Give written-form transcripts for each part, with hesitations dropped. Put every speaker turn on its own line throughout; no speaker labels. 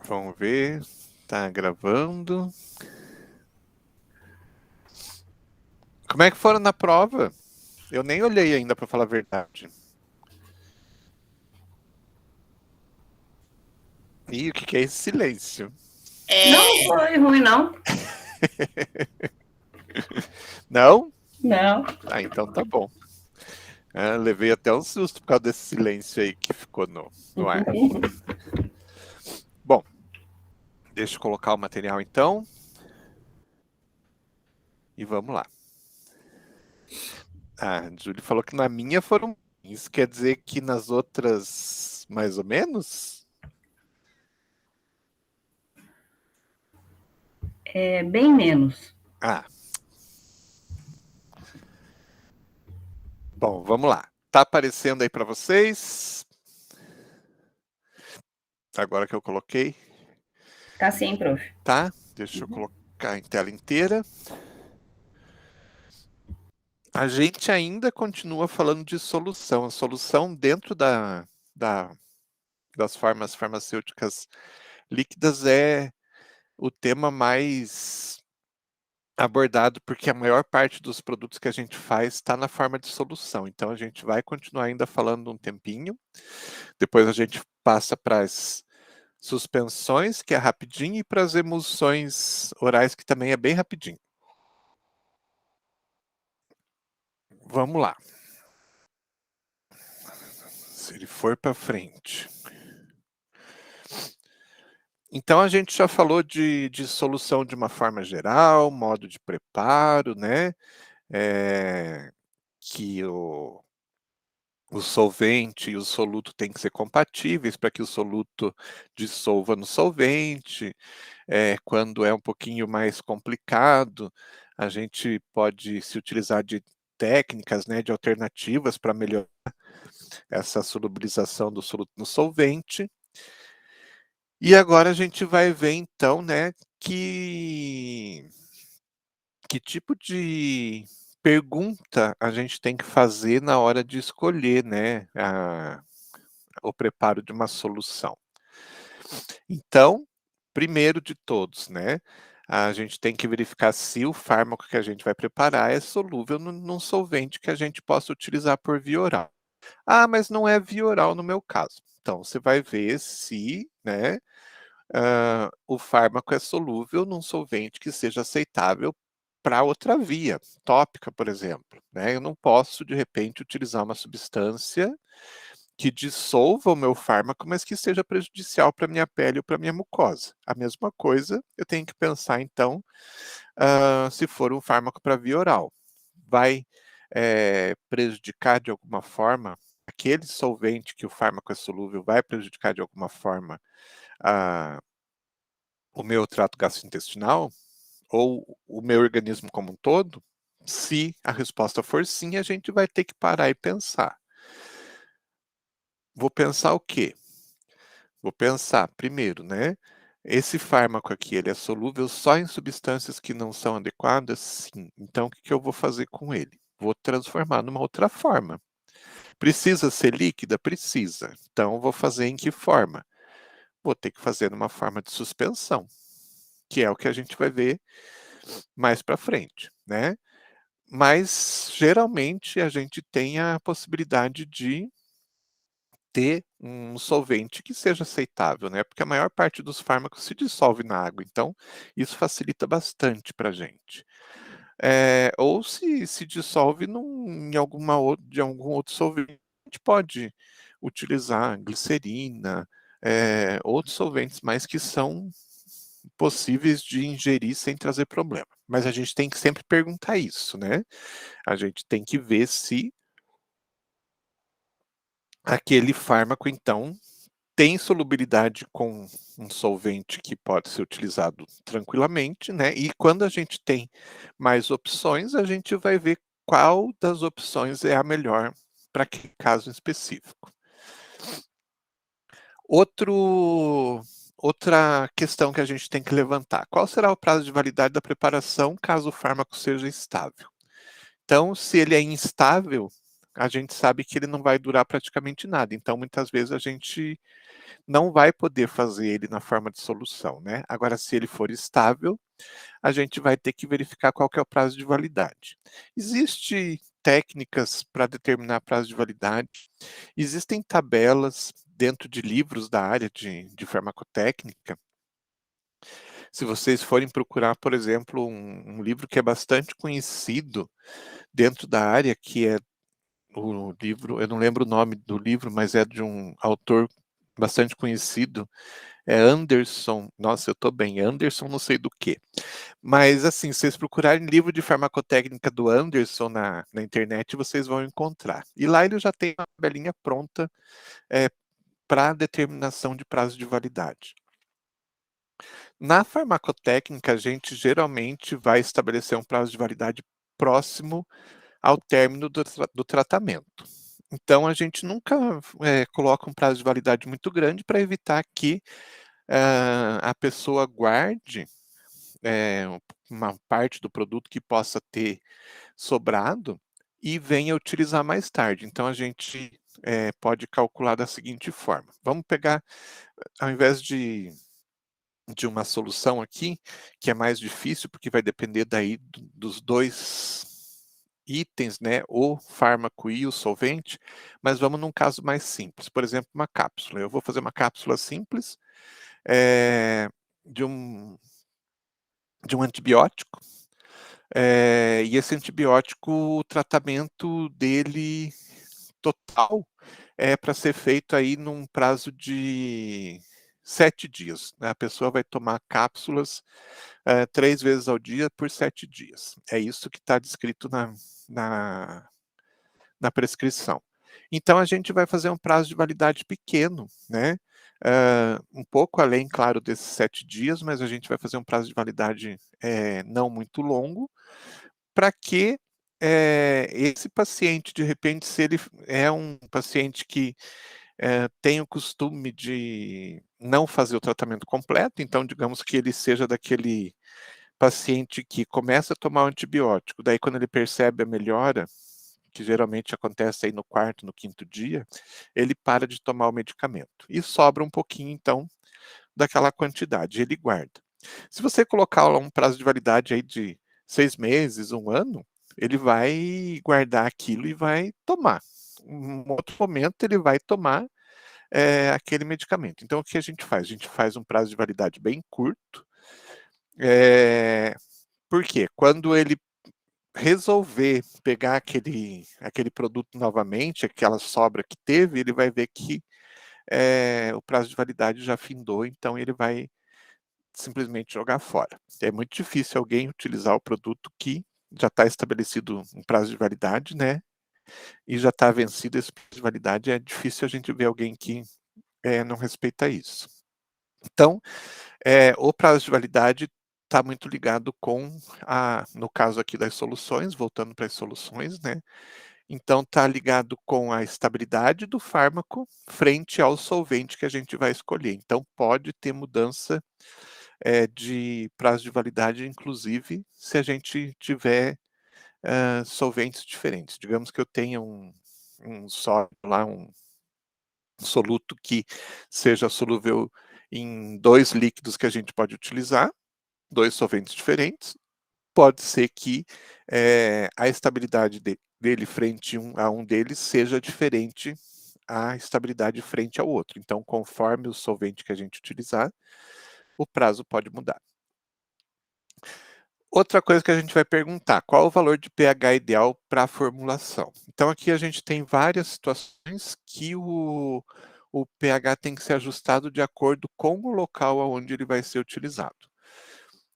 Vamos ver. Tá gravando. Como é que foram na prova? Eu nem olhei ainda, para falar a verdade. Ih, o que é esse silêncio?
Não foi ruim, não.
Não?
Não.
Ah, então tá bom. Levei até um susto por causa desse silêncio aí que ficou no ar. Bom, deixa eu colocar o material então. E vamos lá. A Júlia falou que na minha foram. Isso quer dizer que nas outras, mais ou menos?
É bem menos.
Ah, bom, vamos lá. Tá aparecendo aí para vocês? Agora que eu coloquei,
Tá sim, prof.
tá? Deixa eu colocar em tela inteira. A gente ainda continua falando de solução. A solução dentro das formas farmacêuticas líquidas é o tema mais abordado, porque a maior parte dos produtos que a gente faz está na forma de solução. Então a gente vai continuar ainda falando um tempinho. Depois a gente passa para as suspensões, que é rapidinho, e para as emulsões orais, que também é bem rapidinho. Vamos lá. Se ele for para frente. Então a gente já falou de solução de uma forma geral, modo de preparo, né? Que o solvente e o soluto têm que ser compatíveis para que o soluto dissolva no solvente. Quando é um pouquinho mais complicado, a gente pode se utilizar de técnicas, né, de alternativas para melhorar essa solubilização do soluto no solvente. E agora a gente vai ver então, né, que tipo de pergunta a gente tem que fazer na hora de escolher, né, o preparo de uma solução. Então, primeiro de todos, né, a gente tem que verificar se o fármaco que a gente vai preparar é solúvel num solvente que a gente possa utilizar por via oral. Ah, mas não é via oral no meu caso. Então, você vai ver se, né, o fármaco é solúvel num solvente que seja aceitável para outra via, tópica, por exemplo, né? Eu não posso, de repente, utilizar uma substância que dissolva o meu fármaco, mas que seja prejudicial para minha pele ou para minha mucosa. A mesma coisa, eu tenho que pensar, então, se for um fármaco para via oral. Vai prejudicar de alguma forma aquele solvente que o fármaco é solúvel, vai prejudicar de alguma forma o meu trato gastrointestinal ou o meu organismo como um todo? Se a resposta for sim, a gente vai ter que parar e pensar. Vou pensar o quê? Vou pensar, primeiro, né? Esse fármaco aqui, ele é solúvel só em substâncias que não são adequadas? Sim. Então, o que eu vou fazer com ele? Vou transformar numa outra forma. Precisa ser líquida? Precisa. Então, vou fazer em que forma? Vou ter que fazer numa forma de suspensão, que é o que a gente vai ver mais para frente, né? Mas geralmente a gente tem a possibilidade de ter um solvente que seja aceitável, né? Porque a maior parte dos fármacos se dissolve na água, então isso facilita bastante para a gente. Ou se dissolve de algum outro solvente, a gente pode utilizar glicerina, outros solventes mais que são possíveis de ingerir sem trazer problema. Mas a gente tem que sempre perguntar isso, né? A gente tem que ver se aquele fármaco, então, tem solubilidade com um solvente que pode ser utilizado tranquilamente, né? E quando a gente tem mais opções, a gente vai ver qual das opções é a melhor para aquele caso específico. Outra questão que a gente tem que levantar: qual será o prazo de validade da preparação caso o fármaco seja instável? Então, se ele é instável, a gente sabe que ele não vai durar praticamente nada. Então, muitas vezes a gente não vai poder fazer ele na forma de solução, né? Agora, se ele for estável, a gente vai ter que verificar qual que é o prazo de validade. Existem técnicas para determinar prazo de validade, existem tabelas dentro de livros da área de farmacotécnica. Se vocês forem procurar, por exemplo, um livro que é bastante conhecido dentro da área, que é o livro, eu não lembro o nome do livro, mas é de um autor bastante conhecido, é Anderson, nossa, eu tô bem, Anderson não sei do que. Mas assim, se vocês procurarem livro de farmacotécnica do Anderson na internet, vocês vão encontrar. E lá ele já tem uma tabelinha pronta para determinação de prazo de validade. Na farmacotécnica, a gente geralmente vai estabelecer um prazo de validade próximo ao término do tratamento. Então, a gente nunca coloca um prazo de validade muito grande para evitar que a pessoa guarde uma parte do produto que possa ter sobrado e venha utilizar mais tarde. Então, a gente pode calcular da seguinte forma. Vamos pegar, ao invés de uma solução aqui, que é mais difícil, porque vai depender daí dos dois itens, né, o fármaco e o solvente, mas vamos num caso mais simples, por exemplo, uma cápsula. Eu vou fazer uma cápsula simples de um antibiótico, e esse antibiótico, o tratamento dele total é para ser feito aí num prazo de 7 dias, né? A pessoa vai tomar cápsulas 3 vezes ao dia por 7 dias. É isso que está descrito na, na prescrição. Então, a gente vai fazer um prazo de validade pequeno, né? Um pouco além, claro, desses 7 dias, mas a gente vai fazer um prazo de validade não muito longo, para que esse paciente, de repente, se ele é um paciente que tem o costume de não fazer o tratamento completo, então, digamos que ele seja daquele paciente que começa a tomar o antibiótico, daí quando ele percebe a melhora, que geralmente acontece aí no 4º, no 5º dia, ele para de tomar o medicamento. E sobra um pouquinho, então, daquela quantidade, ele guarda. Se você colocar lá um prazo de validade aí de 6 meses, 1 ano, ele vai guardar aquilo e vai tomar. Em outro momento, ele vai tomar aquele medicamento. Então, o que a gente faz? A gente faz um prazo de validade bem curto, porque quando ele resolver pegar aquele produto novamente, aquela sobra que teve, ele vai ver que o prazo de validade já findou, então ele vai simplesmente jogar fora. É muito difícil alguém utilizar o produto que já está estabelecido um prazo de validade, né? E já está vencido esse prazo de validade, é difícil a gente ver alguém que não respeita isso. Então, o prazo de validade está muito ligado com no caso aqui das soluções, voltando para as soluções, né? Então, está ligado com a estabilidade do fármaco frente ao solvente que a gente vai escolher. Então, pode ter mudança de prazo de validade, inclusive, se a gente tiver solventes diferentes. Digamos que eu tenha um sólido lá, um soluto que seja solúvel em 2 líquidos que a gente pode utilizar, 2 solventes diferentes. Pode ser que a estabilidade dele frente a um deles seja diferente à estabilidade frente ao outro. Então, conforme o solvente que a gente utilizar, o prazo pode mudar. Outra coisa que a gente vai perguntar, qual o valor de pH ideal para a formulação? Então, aqui a gente tem várias situações que o pH tem que ser ajustado de acordo com o local onde ele vai ser utilizado.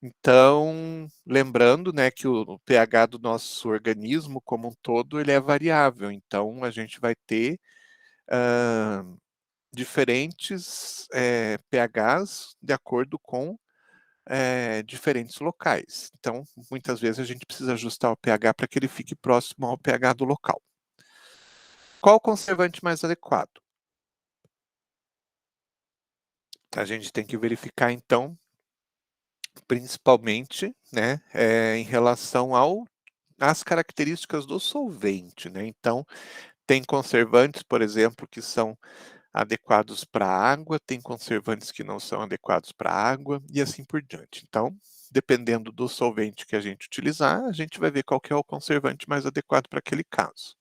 Então, lembrando, né, que o pH do nosso organismo como um todo, ele é variável. Então, a gente vai ter diferentes pHs de acordo com diferentes locais. Então, muitas vezes a gente precisa ajustar o pH para que ele fique próximo ao pH do local. Qual o conservante mais adequado? A gente tem que verificar, então, principalmente, né, em relação às características do solvente, né? Então, Tem conservantes, por exemplo, que são adequados para água, tem conservantes que não são adequados para água e assim por diante. Então, dependendo do solvente que a gente utilizar, a gente vai ver qual que é o conservante mais adequado para aquele caso.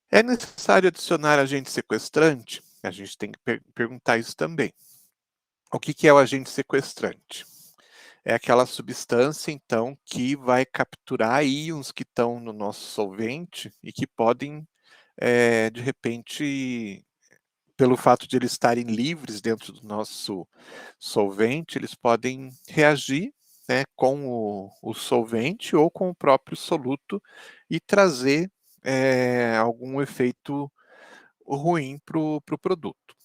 É necessário adicionar agente sequestrante? A gente tem que perguntar isso também. O que é o agente sequestrante? É aquela substância, então, que vai capturar íons que estão no nosso solvente e que podem, de repente, pelo fato de eles estarem livres dentro do nosso solvente, eles podem reagir, né, com o solvente ou com o próprio soluto e trazer algum efeito ruim para o produto.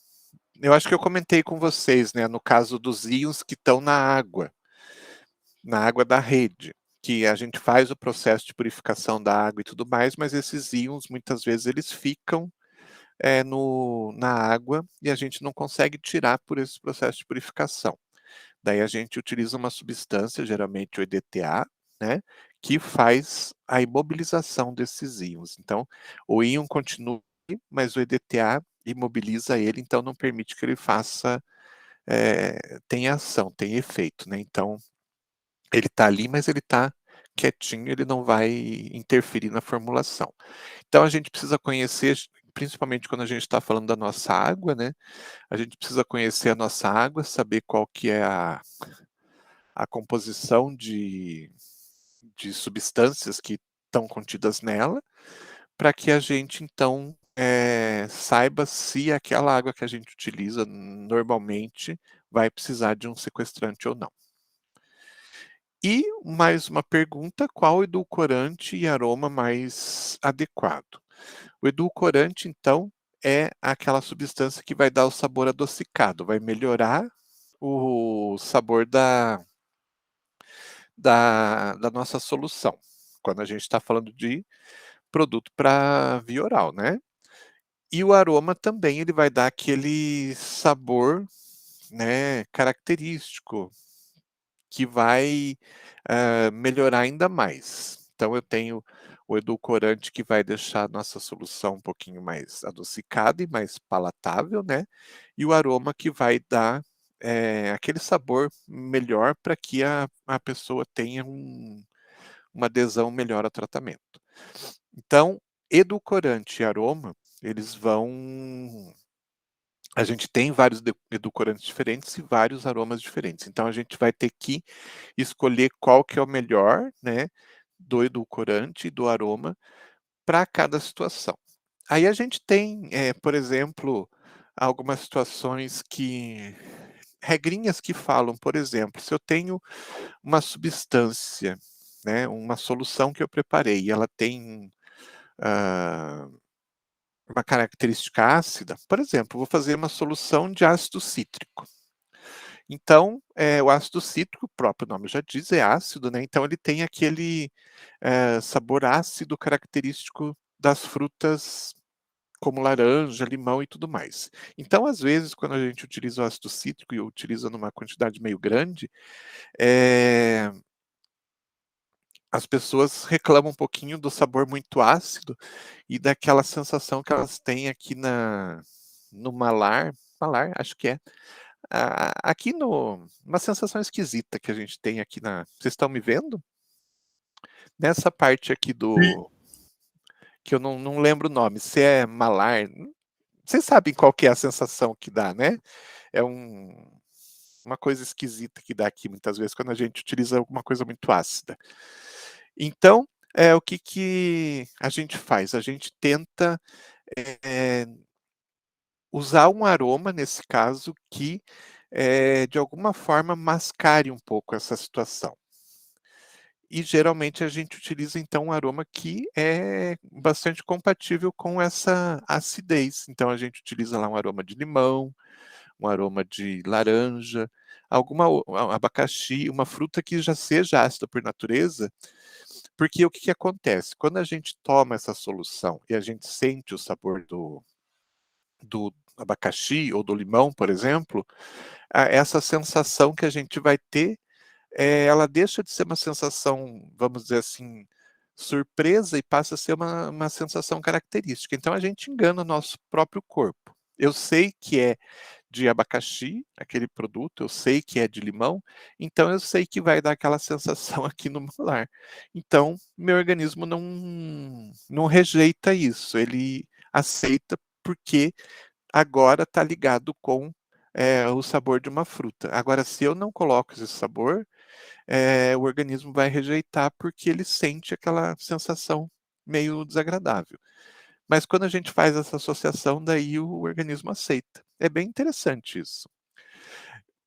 Eu acho que eu comentei com vocês, né, no caso dos íons que estão na água da rede, que a gente faz o processo de purificação da água e tudo mais, mas esses íons, muitas vezes, eles ficam na água e a gente não consegue tirar por esse processo de purificação. Daí a gente utiliza uma substância, geralmente o EDTA, né, que faz a imobilização desses íons. Então, o íon continua, mas o EDTA imobiliza ele, então não permite que ele tenha ação, tenha efeito, né? Então, ele está ali, mas ele está quietinho, ele não vai interferir na formulação. Então, a gente precisa conhecer, principalmente quando a gente está falando da nossa água, né? A gente precisa conhecer a nossa água, saber qual que é a composição de substâncias que estão contidas nela, para que a gente, então, saiba se aquela água que a gente utiliza normalmente vai precisar de um sequestrante ou não. E mais uma pergunta: qual edulcorante e aroma mais adequado? O edulcorante, então, é aquela substância que vai dar o sabor adocicado, vai melhorar o sabor da nossa solução, quando a gente está falando de produto para via oral, né? E o aroma também, ele vai dar aquele sabor, né, característico, que vai melhorar ainda mais. Então, eu tenho o edulcorante que vai deixar a nossa solução um pouquinho mais adocicada e mais palatável, né? E o aroma que vai dar aquele sabor melhor para que a pessoa tenha uma adesão melhor ao tratamento. Então, edulcorante e aroma, eles vão. A gente tem vários edulcorantes diferentes e vários aromas diferentes. Então, a gente vai ter que escolher qual que é o melhor, né, do edulcorante e do aroma para cada situação. Aí a gente tem, por exemplo, algumas situações regrinhas que falam, por exemplo, se eu tenho uma substância, né, uma solução que eu preparei, e ela tem uma característica ácida, por exemplo, vou fazer uma solução de ácido cítrico. Então, o ácido cítrico, o próprio nome já diz, é ácido, né? Então ele tem aquele sabor ácido característico das frutas como laranja, limão e tudo mais. Então, às vezes, quando a gente utiliza o ácido cítrico e utiliza numa quantidade meio grande, as pessoas reclamam um pouquinho do sabor muito ácido e daquela sensação que elas têm aqui no malar, acho que é. Aqui uma sensação esquisita que a gente tem aqui Vocês estão me vendo? Nessa parte aqui que eu não lembro o nome, se é malar. Vocês sabem qual que é a sensação que dá, né? É uma coisa esquisita que dá aqui muitas vezes quando a gente utiliza alguma coisa muito ácida. Então, o que a gente faz? A gente tenta usar um aroma, nesse caso, que de alguma forma mascare um pouco essa situação. E geralmente a gente utiliza então um aroma que é bastante compatível com essa acidez. Então a gente utiliza lá um aroma de limão, um aroma de laranja, abacaxi, uma fruta que já seja ácida por natureza, porque o que acontece? Quando a gente toma essa solução e a gente sente o sabor do abacaxi ou do limão, por exemplo, essa sensação que a gente vai ter, ela deixa de ser uma sensação, vamos dizer assim, surpresa e passa a ser uma sensação característica. Então a gente engana o nosso próprio corpo. Eu sei que é de abacaxi, aquele produto, eu sei que é de limão, então eu sei que vai dar aquela sensação aqui no molar. Então, meu organismo não rejeita isso, ele aceita porque agora está ligado com o sabor de uma fruta. Agora, se eu não coloco esse sabor, o organismo vai rejeitar porque ele sente aquela sensação meio desagradável. Mas quando a gente faz essa associação, daí o organismo aceita. É bem interessante isso.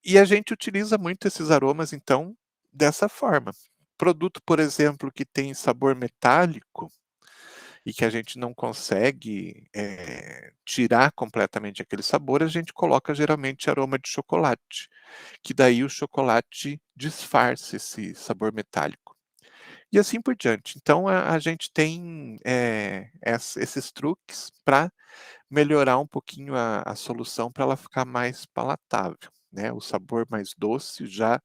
E a gente utiliza muito esses aromas, então, dessa forma. Produto, por exemplo, que tem sabor metálico e que a gente não consegue tirar completamente aquele sabor, a gente coloca geralmente aroma de chocolate, que daí o chocolate disfarça esse sabor metálico. E assim por diante. Então, a gente tem esses truques para melhorar um pouquinho a solução para ela ficar mais palatável, né? O sabor mais doce já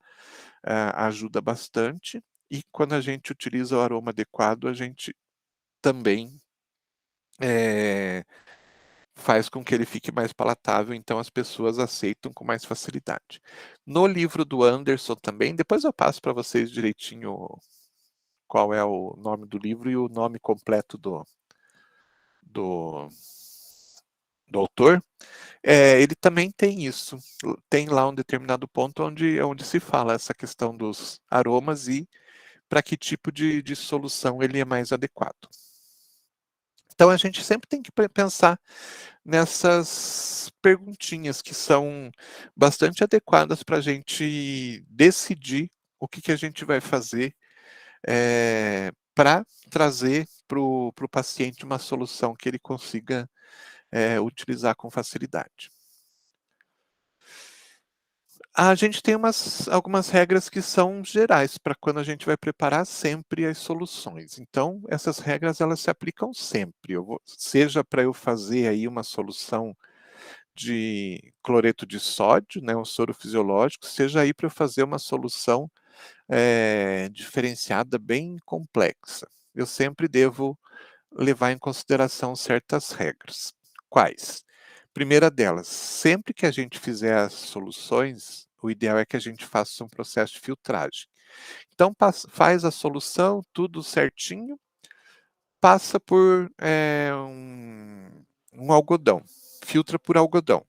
ajuda bastante, e quando a gente utiliza o aroma adequado, a gente também faz com que ele fique mais palatável, então as pessoas aceitam com mais facilidade. No livro do Anderson também, depois eu passo para vocês direitinho qual é o nome do livro e o nome completo do, do autor. Ele também tem isso. Tem lá um determinado ponto onde se fala essa questão dos aromas e para que tipo de solução ele é mais adequado. Então a gente sempre tem que pensar nessas perguntinhas que são bastante adequadas para a gente decidir o que a gente vai fazer para trazer para o paciente uma solução que ele consiga utilizar com facilidade. A gente tem algumas regras que são gerais para quando a gente vai preparar sempre as soluções. Então, essas regras elas se aplicam sempre. Seja para eu fazer aí uma solução de cloreto de sódio, né, um soro fisiológico, seja aí para eu fazer uma solução diferenciada bem complexa. Eu sempre devo levar em consideração certas regras. Quais? Primeira delas, sempre que a gente fizer as soluções, o ideal é que a gente faça um processo de filtragem. Então, faz a solução, tudo certinho, passa por um algodão, filtra por algodão.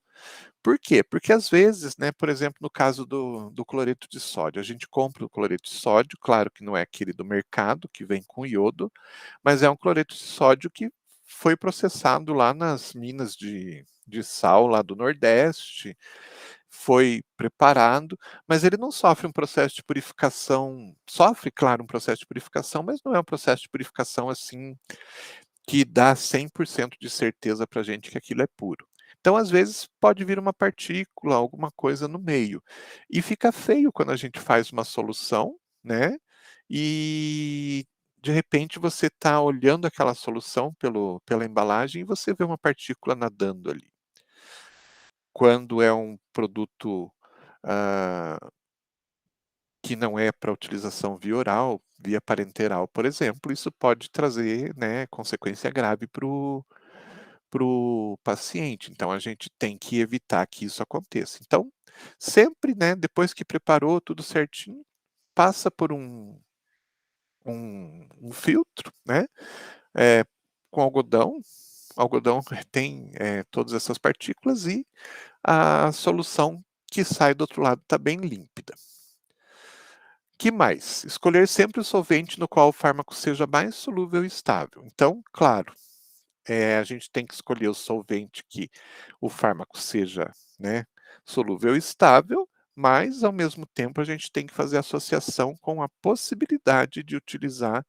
Por quê? Porque às vezes, né, por exemplo, no caso do cloreto de sódio, a gente compra o cloreto de sódio, claro que não é aquele do mercado, que vem com iodo, mas é um cloreto de sódio que foi processado lá nas minas de sal lá do Nordeste, foi preparado, mas ele não sofre um processo de purificação, sofre, claro, um processo de purificação, mas não é um processo de purificação assim que dá 100% de certeza para a gente que aquilo é puro. Então, às vezes, pode vir uma partícula, alguma coisa no meio. E fica feio quando a gente faz uma solução, né? E de repente você está olhando aquela solução pela embalagem e você vê uma partícula nadando ali. Quando é um produto ah, que não é para utilização via oral, via parenteral, por exemplo, isso pode trazer, né, consequência grave para o paciente. Então, a gente tem que evitar que isso aconteça. Então, sempre, né, depois que preparou tudo certinho, passa por um filtro, né, com algodão. O algodão tem todas essas partículas e a solução que sai do outro lado está bem límpida. Que mais? Escolher sempre o solvente no qual o fármaco seja mais solúvel e estável. Então, claro, a gente tem que escolher o solvente que o fármaco seja, né, solúvel e estável, mas ao mesmo tempo a gente tem que fazer associação com a possibilidade de utilizar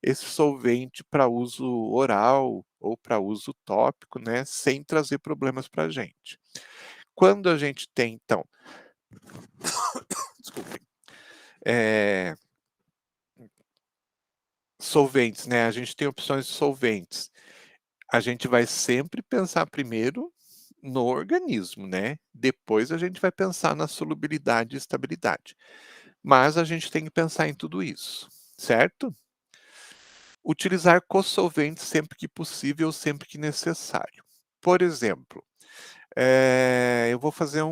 esse solvente para uso oral ou para uso tópico, né, sem trazer problemas para a gente. Quando a gente tem, então, desculpem, solventes, né? A gente tem opções de solventes. A gente vai sempre pensar primeiro no organismo, né? Depois a gente vai pensar na solubilidade e estabilidade. Mas a gente tem que pensar em tudo isso, certo? Utilizar cosolventes sempre que possível, sempre que necessário. Por exemplo, eu vou fazer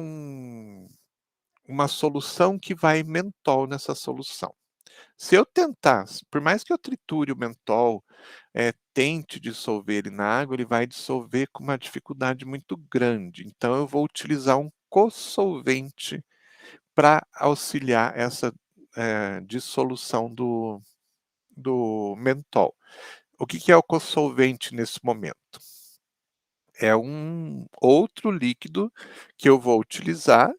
uma solução que vai mentol nessa solução. Se eu tentar, por mais que eu triture o mentol, tente dissolver ele na água, ele vai dissolver com uma dificuldade muito grande. Então eu vou utilizar um cosolvente para auxiliar essa, dissolução do mentol. O que é o cosolvente nesse momento? É um outro líquido que eu vou utilizar,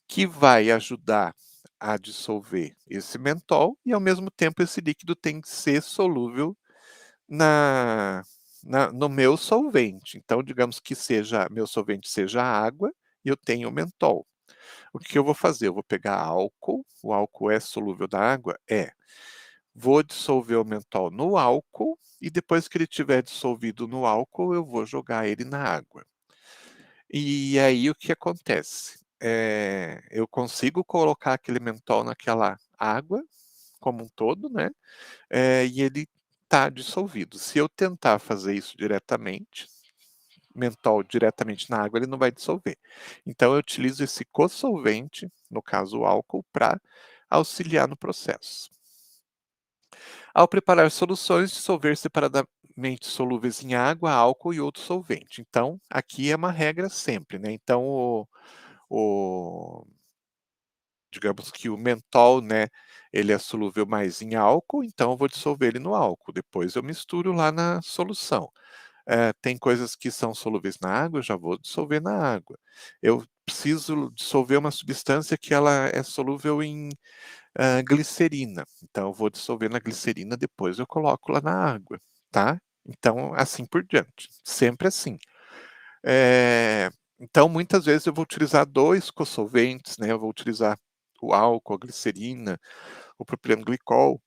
que vai ajudar a dissolver esse mentol e, ao mesmo tempo, esse líquido tem que ser solúvel na no meu solvente. Então, digamos que meu solvente seja água e eu tenho o mentol. O que eu vou fazer? Eu vou pegar álcool, o álcool é solúvel na água? É. Vou dissolver o mentol no álcool e, depois que ele tiver dissolvido no álcool, eu vou jogar ele na água. E aí o que acontece? Eu consigo colocar aquele mentol naquela água como um todo, né, e ele está dissolvido. Se eu tentar fazer isso diretamente, mentol diretamente na água, ele não vai dissolver. Então eu utilizo esse cosolvente, no caso o álcool, para auxiliar no processo. Ao preparar soluções, dissolver separadamente solúveis em água, álcool e outro solvente. Então, aqui é uma regra sempre, né? Então, o digamos que o mentol, né, ele é solúvel mais em álcool, então eu vou dissolver ele no álcool. Depois eu misturo lá na solução. Tem coisas que são solúveis na água, eu já vou dissolver na água. Eu preciso dissolver uma substância que ela é solúvel em glicerina. Então eu vou dissolver na glicerina, depois eu coloco lá na água, tá? Então, assim por diante, sempre assim. Então, muitas vezes eu vou utilizar 2 cosolventes, né, eu vou utilizar o álcool, a glicerina, o propileno glicol,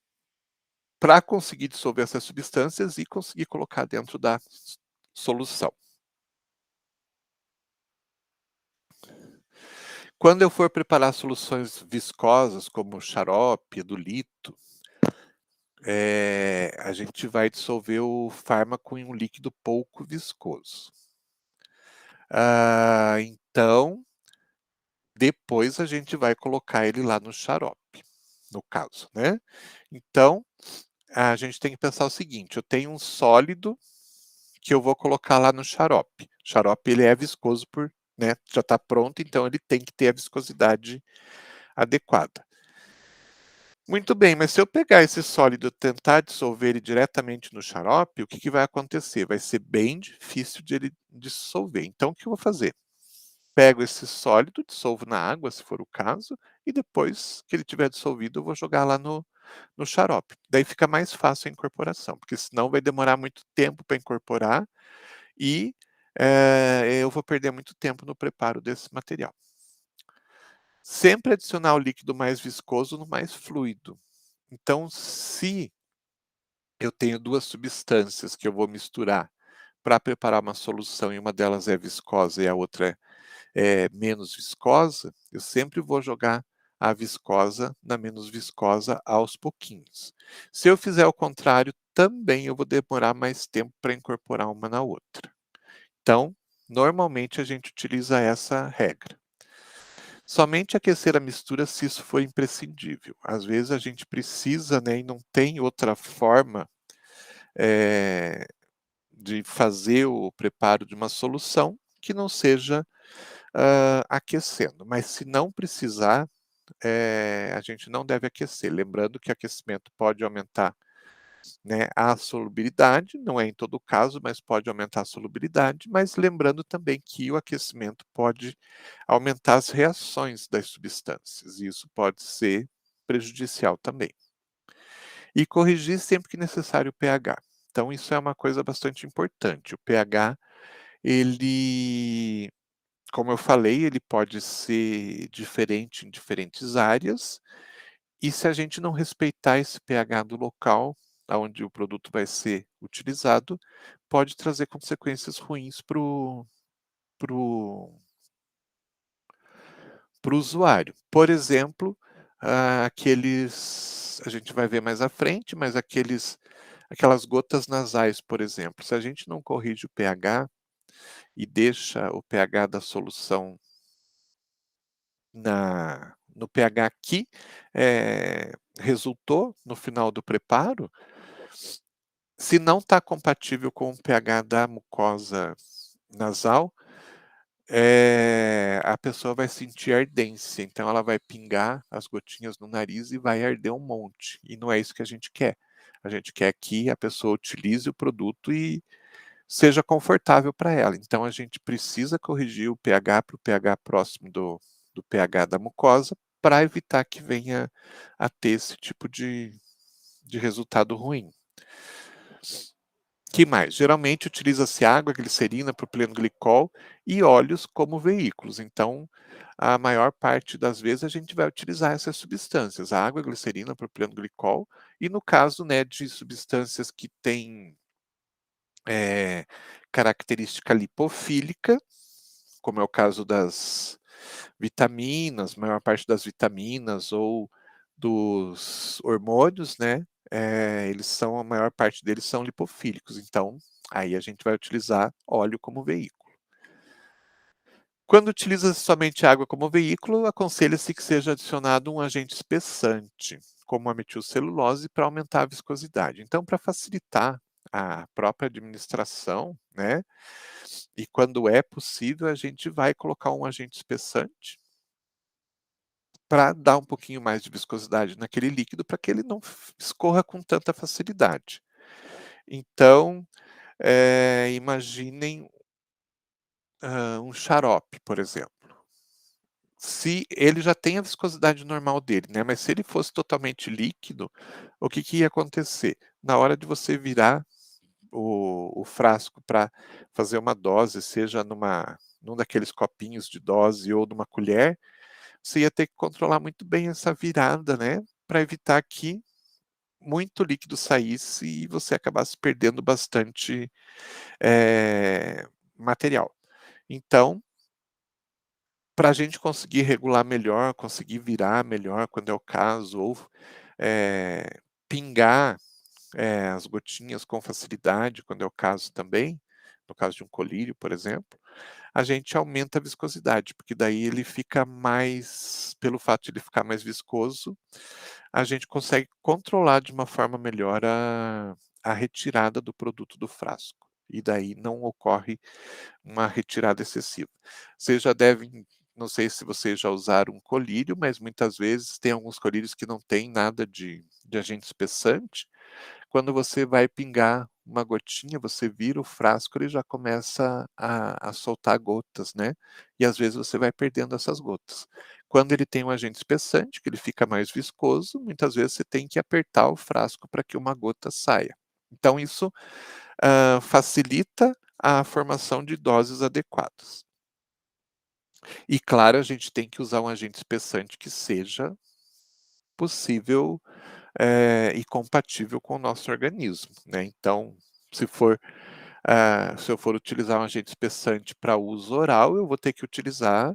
para conseguir dissolver essas substâncias e conseguir colocar dentro da solução. Quando eu for preparar soluções viscosas, como o xarope, edulito, a gente vai dissolver o fármaco em um líquido pouco viscoso. Então, depois a gente vai colocar ele lá no xarope, no caso, né. Então, a gente tem que pensar o seguinte: eu tenho um sólido que eu vou colocar lá no xarope. O xarope, ele é viscoso né, já está pronto, então ele tem que ter a viscosidade adequada. Muito bem, mas se eu pegar esse sólido e tentar dissolver ele diretamente no xarope, o que vai acontecer? Vai ser bem difícil de ele dissolver. Então o que eu vou fazer? Pego esse sólido, dissolvo na água, se for o caso, e depois que ele tiver dissolvido, eu vou jogar lá no xarope. Daí fica mais fácil a incorporação, porque senão vai demorar muito tempo para incorporar e, eu vou perder muito tempo no preparo desse material. Sempre adicionar o líquido mais viscoso no mais fluido. Então, se eu tenho 2 substâncias que eu vou misturar para preparar uma solução e uma delas é viscosa e a outra é menos viscosa, eu sempre vou jogar a viscosa na menos viscosa aos pouquinhos. Se eu fizer o contrário, também eu vou demorar mais tempo para incorporar uma na outra. Então, normalmente a gente utiliza essa regra. Somente aquecer a mistura se isso for imprescindível. Às vezes a gente precisa, né, e não tem outra forma, eh, de fazer o preparo de uma solução que não seja, aquecendo. Mas se não precisar, a gente não deve aquecer. Lembrando que aquecimento pode aumentar, né, a solubilidade, não é em todo caso, mas pode aumentar a solubilidade, mas lembrando também que o aquecimento pode aumentar as reações das substâncias, e isso pode ser prejudicial também. E corrigir sempre que necessário o pH. Então isso é uma coisa bastante importante. O pH, ele, como eu falei, ele pode ser diferente em diferentes áreas, e se a gente não respeitar esse pH do local aonde o produto vai ser utilizado, pode trazer consequências ruins para o usuário. Por exemplo, aqueles, a gente vai ver mais à frente, mas aqueles aquelas gotas nasais, por exemplo. Se a gente não corrige o pH e deixa o pH da solução no pH que resultou no final do preparo, se não está compatível com o pH da mucosa nasal, a pessoa vai sentir ardência, então ela vai pingar as gotinhas no nariz e vai arder um monte, e não é isso que a gente quer. A gente quer que a pessoa utilize o produto e seja confortável para ela. Então a gente precisa corrigir o pH para o pH próximo do pH da mucosa para evitar que venha a ter esse tipo de resultado ruim. Que mais? Geralmente utiliza-se água, glicerina, propileno glicol e óleos como veículos. Então, a maior parte das vezes a gente vai utilizar essas substâncias, a água, a glicerina, propileno glicol, e no caso, né, de substâncias que têm característica lipofílica, como é o caso das vitaminas, a maior parte das vitaminas ou dos hormônios, né? A maior parte deles são lipofílicos, então aí a gente vai utilizar óleo como veículo. Quando utiliza somente água como veículo, aconselha-se que seja adicionado um agente espessante, como a metilcelulose, para aumentar a viscosidade. Então, para facilitar a própria administração, né? E quando é possível, a gente vai colocar um agente espessante para dar um pouquinho mais de viscosidade naquele líquido, para que ele não escorra com tanta facilidade. Então, imaginem um xarope, por exemplo. Se ele já tem a viscosidade normal dele, né? Mas se ele fosse totalmente líquido, o que ia acontecer? Na hora de você virar o frasco para fazer uma dose, seja num daqueles copinhos de dose ou numa colher, você ia ter que controlar muito bem essa virada, né? Para evitar que muito líquido saísse e você acabasse perdendo bastante material. Então, para a gente conseguir regular melhor, conseguir virar melhor quando é o caso, ou pingar as gotinhas com facilidade quando é o caso também, no caso de um colírio, por exemplo, a gente aumenta a viscosidade, porque daí ele fica mais, pelo fato de ele ficar mais viscoso, a gente consegue controlar de uma forma melhor a retirada do produto do frasco. E daí não ocorre uma retirada excessiva. Vocês já devem, não sei se vocês já usaram um colírio, mas muitas vezes tem alguns colírios que não tem nada de agente espessante. Quando você vai pingar uma gotinha, você vira o frasco, ele já começa a soltar gotas, né? E às vezes você vai perdendo essas gotas. Quando ele tem um agente espessante, que ele fica mais viscoso, muitas vezes você tem que apertar o frasco para que uma gota saia. Então isso facilita a formação de doses adequadas. E claro, a gente tem que usar um agente espessante que seja possível e compatível com o nosso organismo, né? Então, se eu for utilizar um agente espessante para uso oral, eu vou ter que utilizar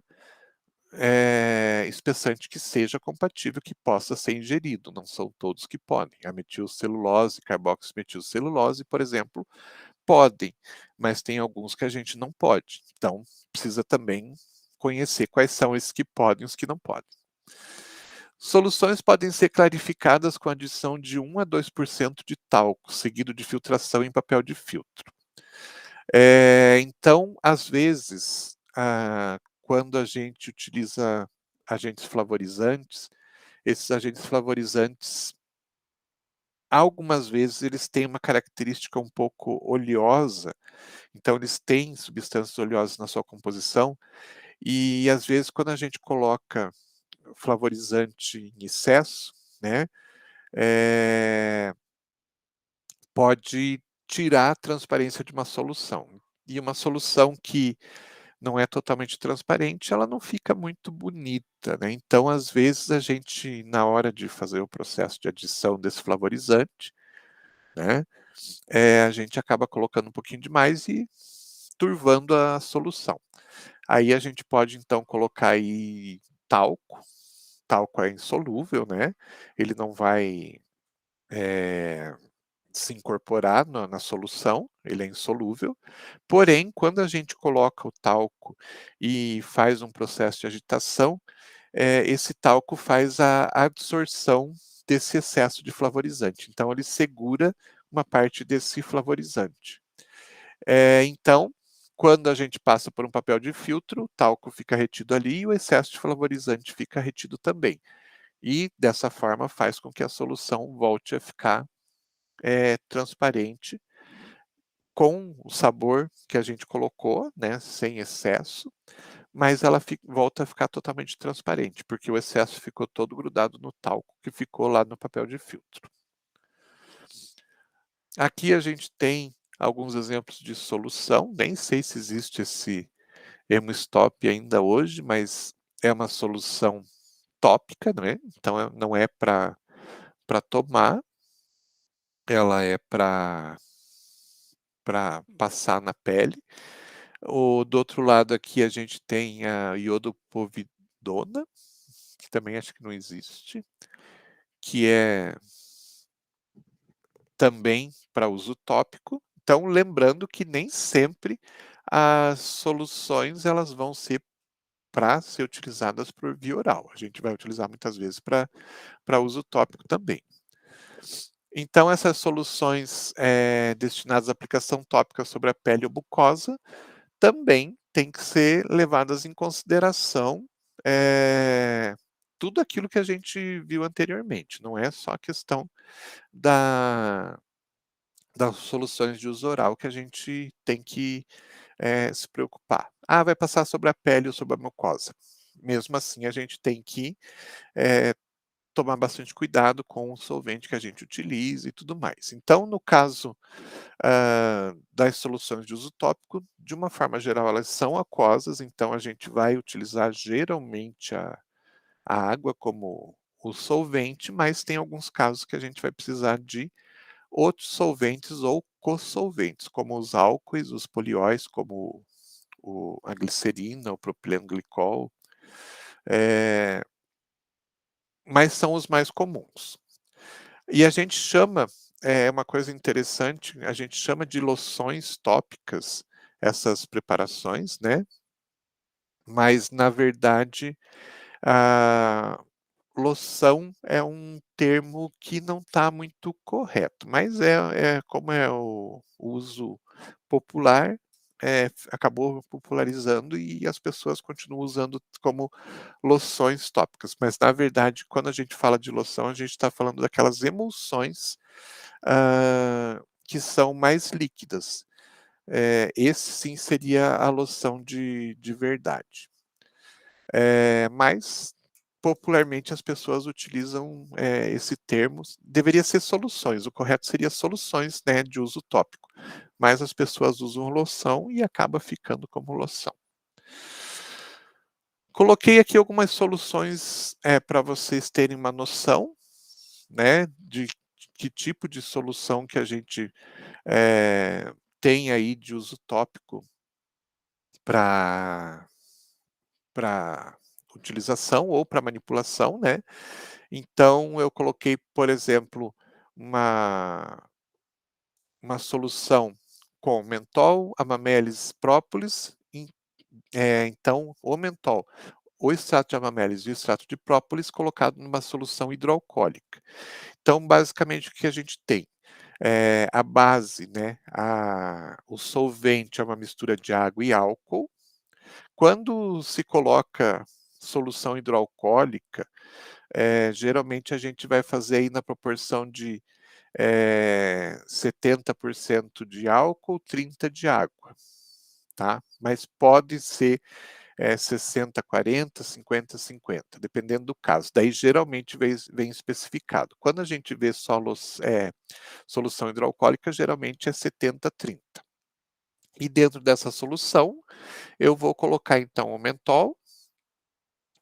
espessante que seja compatível, que possa ser ingerido. Não são todos que podem. A metilcelulose, carboximetilcelulose, por exemplo, podem, mas tem alguns que a gente não pode. Então, precisa também conhecer quais são esses que podem e os que não podem. Soluções podem ser clarificadas com a adição de 1 a 2% de talco, seguido de filtração em papel de filtro. Então, às vezes, quando a gente utiliza agentes flavorizantes, esses agentes flavorizantes, algumas vezes, eles têm uma característica um pouco oleosa, então eles têm substâncias oleosas na sua composição, e às vezes quando a gente coloca flavorizante em excesso, né, pode tirar a transparência de uma solução. E uma solução que não é totalmente transparente, ela não fica muito bonita, né? Então, às vezes, a gente, na hora de fazer o processo de adição desse flavorizante, né, a gente acaba colocando um pouquinho demais e turvando a solução. Aí a gente pode, então, colocar aí talco. Talco é insolúvel, né? Ele não vai se incorporar na solução, ele é insolúvel. Porém, quando a gente coloca o talco e faz um processo de agitação, esse talco faz a absorção desse excesso de flavorizante. Então, ele segura uma parte desse flavorizante. Então, quando a gente passa por um papel de filtro, o talco fica retido ali e o excesso de flavorizante fica retido também. E dessa forma faz com que a solução volte a ficar transparente, com o sabor que a gente colocou, né, sem excesso, mas ela volta a ficar totalmente transparente, porque o excesso ficou todo grudado no talco que ficou lá no papel de filtro. Aqui a gente tem alguns exemplos de solução, nem sei se existe esse Hemostop ainda hoje, mas é uma solução tópica, né? Então não é para tomar, ela é para passar na pele. Do outro lado aqui a gente tem a iodopovidona, que também acho que não existe, que é também para uso tópico. Então, lembrando que nem sempre as soluções elas vão ser para ser utilizadas por via oral. A gente vai utilizar muitas vezes para uso tópico também. Então, essas soluções destinadas à aplicação tópica sobre a pele ou mucosa também tem que ser levadas em consideração tudo aquilo que a gente viu anteriormente. Não é só a questão das soluções de uso oral que a gente tem que se preocupar. Vai passar sobre a pele ou sobre a mucosa. Mesmo assim, a gente tem que tomar bastante cuidado com o solvente que a gente utiliza e tudo mais. Então, no caso das soluções de uso tópico, de uma forma geral, elas são aquosas, então a gente vai utilizar geralmente a água como o solvente, mas tem alguns casos que a gente vai precisar de outros solventes ou co-solventes, como os álcoois, os polióis, como a glicerina, o propilenglicol, mas são os mais comuns. E a gente chama, uma coisa interessante, a gente chama de loções tópicas essas preparações, né? Mas, na verdade, a loção é um termo que não está muito correto, mas como é o uso popular, acabou popularizando e as pessoas continuam usando como loções tópicas. Mas, na verdade, quando a gente fala de loção, a gente está falando daquelas emulsões que são mais líquidas. Esse sim seria a loção de verdade. Mas popularmente as pessoas utilizam esse termo, deveria ser soluções, o correto seria soluções, né, de uso tópico, mas as pessoas usam loção e acaba ficando como loção. Coloquei aqui algumas soluções para vocês terem uma noção, né, de que tipo de solução que a gente tem aí de uso tópico para utilização ou para manipulação, né? Então eu coloquei, por exemplo, uma solução com mentol, amamelis, própolis. Então, o mentol, o extrato de amamelis e o extrato de própolis colocado numa solução hidroalcoólica. Então, basicamente, o que a gente tem? A base, né? O solvente é uma mistura de água e álcool. Quando se coloca solução hidroalcoólica, geralmente a gente vai fazer aí na proporção de 70% de álcool, 30% de água, tá? Mas pode ser 60-40, 50-50, dependendo do caso. Daí geralmente vem especificado. Quando a gente vê solução hidroalcoólica, geralmente é 70-30. E dentro dessa solução, eu vou colocar então o mentol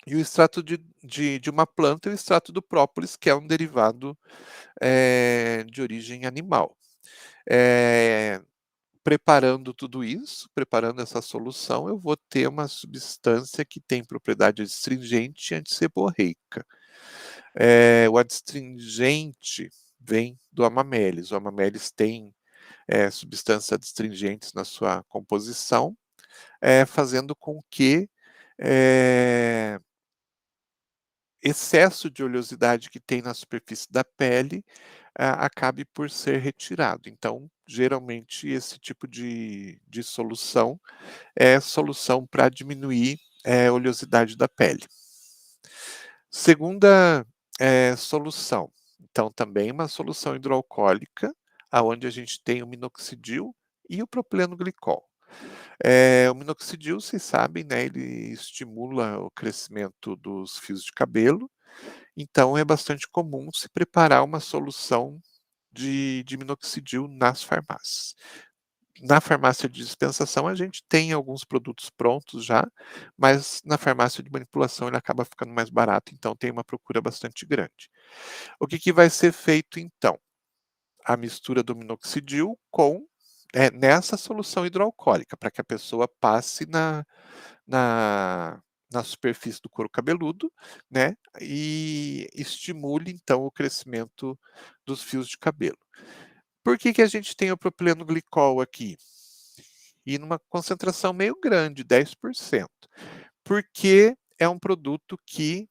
e o extrato de uma planta e o extrato do própolis, que é um derivado de origem animal. Preparando tudo isso, preparando essa solução, eu vou ter uma substância que tem propriedade astringente e antisseborreica. O adstringente vem do Amamelis. O Amamelis tem substâncias adstringentes na sua composição, fazendo com que excesso de oleosidade que tem na superfície da pele acabe por ser retirado. Então, geralmente, esse tipo de solução é solução para diminuir a oleosidade da pele. Segunda solução, então também uma solução hidroalcoólica, aonde a gente tem o minoxidil e o propileno glicol. O minoxidil, vocês sabem, né, ele estimula o crescimento dos fios de cabelo, então é bastante comum se preparar uma solução de minoxidil nas farmácias. Na farmácia de dispensação a gente tem alguns produtos prontos já, mas na farmácia de manipulação ele acaba ficando mais barato, então tem uma procura bastante grande. O que vai ser feito então? A mistura do minoxidil com nessa solução hidroalcoólica, para que a pessoa passe na superfície do couro cabeludo, né, e estimule então o crescimento dos fios de cabelo. Por que a gente tem o propileno glicol aqui? E numa concentração meio grande, 10%. Porque é um produto que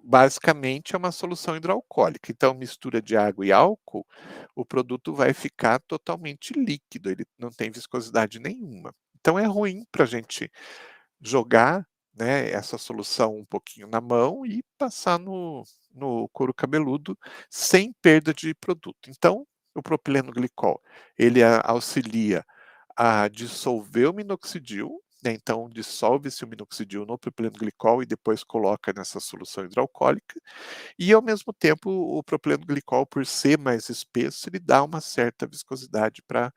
basicamente é uma solução hidroalcoólica. Então, mistura de água e álcool, o produto vai ficar totalmente líquido, ele não tem viscosidade nenhuma. Então, é ruim para a gente jogar, né, essa solução um pouquinho na mão e passar no couro cabeludo sem perda de produto. Então, o propileno glicol, ele auxilia a dissolver o minoxidil, né, então dissolve-se o minoxidil no propileno glicol e depois coloca nessa solução hidroalcoólica, e ao mesmo tempo o propileno glicol, por ser mais espesso, ele dá uma certa viscosidade para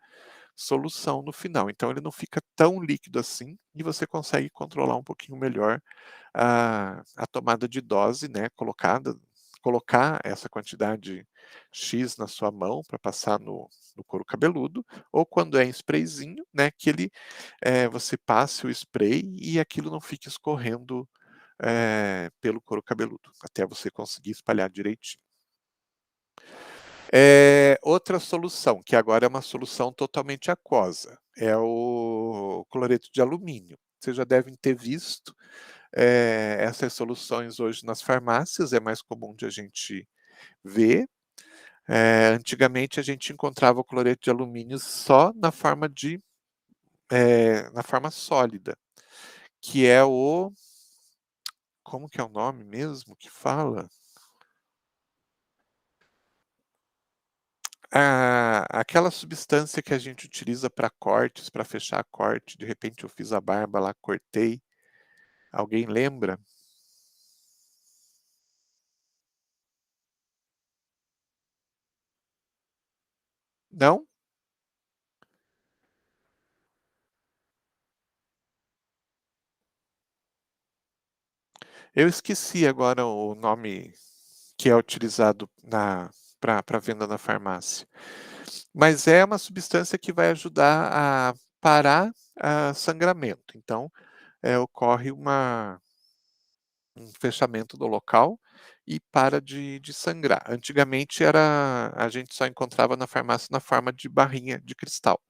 solução no final. Então ele não fica tão líquido assim e você consegue controlar um pouquinho melhor a tomada de dose, né, colocar essa quantidade X na sua mão para passar no couro cabeludo, ou quando é em sprayzinho, né, que você passe o spray e aquilo não fique escorrendo pelo couro cabeludo, até você conseguir espalhar direitinho. Outra solução, que agora é uma solução totalmente aquosa, é o cloreto de alumínio. Vocês já devem ter visto essas soluções hoje nas farmácias, é mais comum de a gente ver. Antigamente a gente encontrava o cloreto de alumínio só na forma na forma sólida, que é como que é o nome mesmo que fala? Aquela substância que a gente utiliza para cortes, para fechar corte, de repente eu fiz a barba lá, cortei. Alguém lembra? Não? Eu esqueci agora o nome que é utilizado para venda na farmácia. Mas é uma substância que vai ajudar a parar sangramento. Então, ocorre um fechamento do local e para de sangrar. Antigamente a gente só encontrava na farmácia na forma de barrinha de cristal.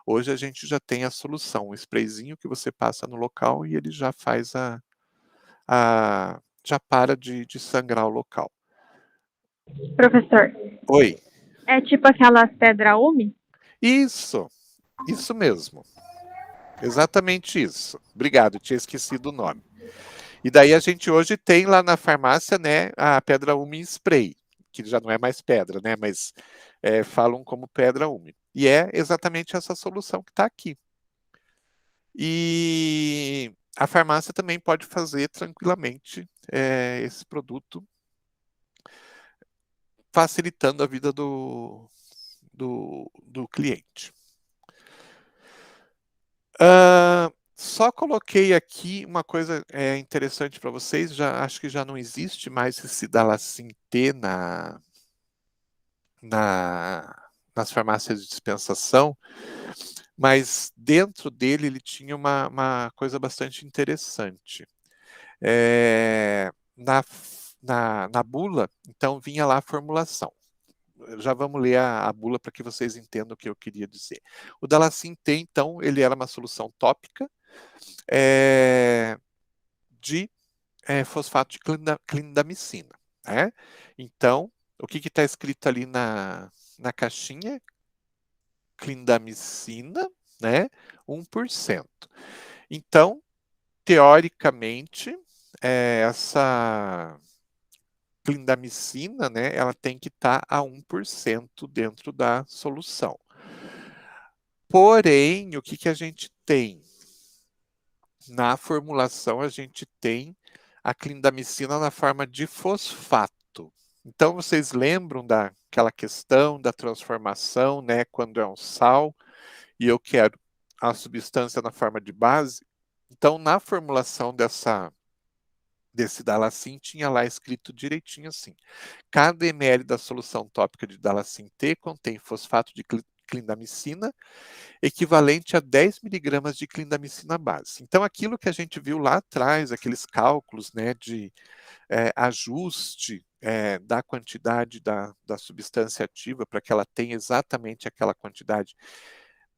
Hoje a gente já tem a solução, um sprayzinho que você passa no local e ele já faz já para de sangrar o local.
Professor,
Oi.
é tipo aquelas pedra ume?
Isso mesmo. Exatamente isso. Obrigado, tinha esquecido o nome. E daí a gente hoje tem lá na farmácia, né, a pedra ume spray, que já não é mais pedra, né, mas falam como pedra ume. E é exatamente essa solução que está aqui. E a farmácia também pode fazer tranquilamente esse produto, facilitando a vida do cliente. Só coloquei aqui uma coisa interessante para vocês, acho que já não existe mais esse Dalacin T nas farmácias de dispensação, mas dentro dele ele tinha uma coisa bastante interessante. Na bula, então, vinha lá a formulação. já vamos ler a bula para que vocês entendam o que eu queria dizer. O Dalacin T, então, ele era uma solução tópica de fosfato de clindamicina. Né? Então, o que está escrito ali na caixinha? Clindamicina, né? 1%. Então, teoricamente, essa clindamicina, né, ela tem que estar a 1% dentro da solução. Porém, o que a gente tem? Na formulação, a gente tem a clindamicina na forma de fosfato. Então, vocês lembram daquela questão da transformação, né, quando é um sal, e eu quero a substância na forma de base? Então, na formulação desse Dalacin, tinha lá escrito direitinho assim: cada ml da solução tópica de Dalacin T contém fosfato de clindamicina, equivalente a 10 miligramas de clindamicina base. Então, aquilo que a gente viu lá atrás, aqueles cálculos, né, de ajuste da quantidade da substância ativa para que ela tenha exatamente aquela quantidade